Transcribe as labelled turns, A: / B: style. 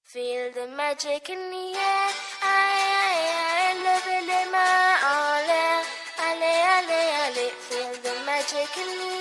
A: Feel the magic in the air. Aïe, aïe, levez les mains en l'air. Allez, allez, allez. Feel the magic in the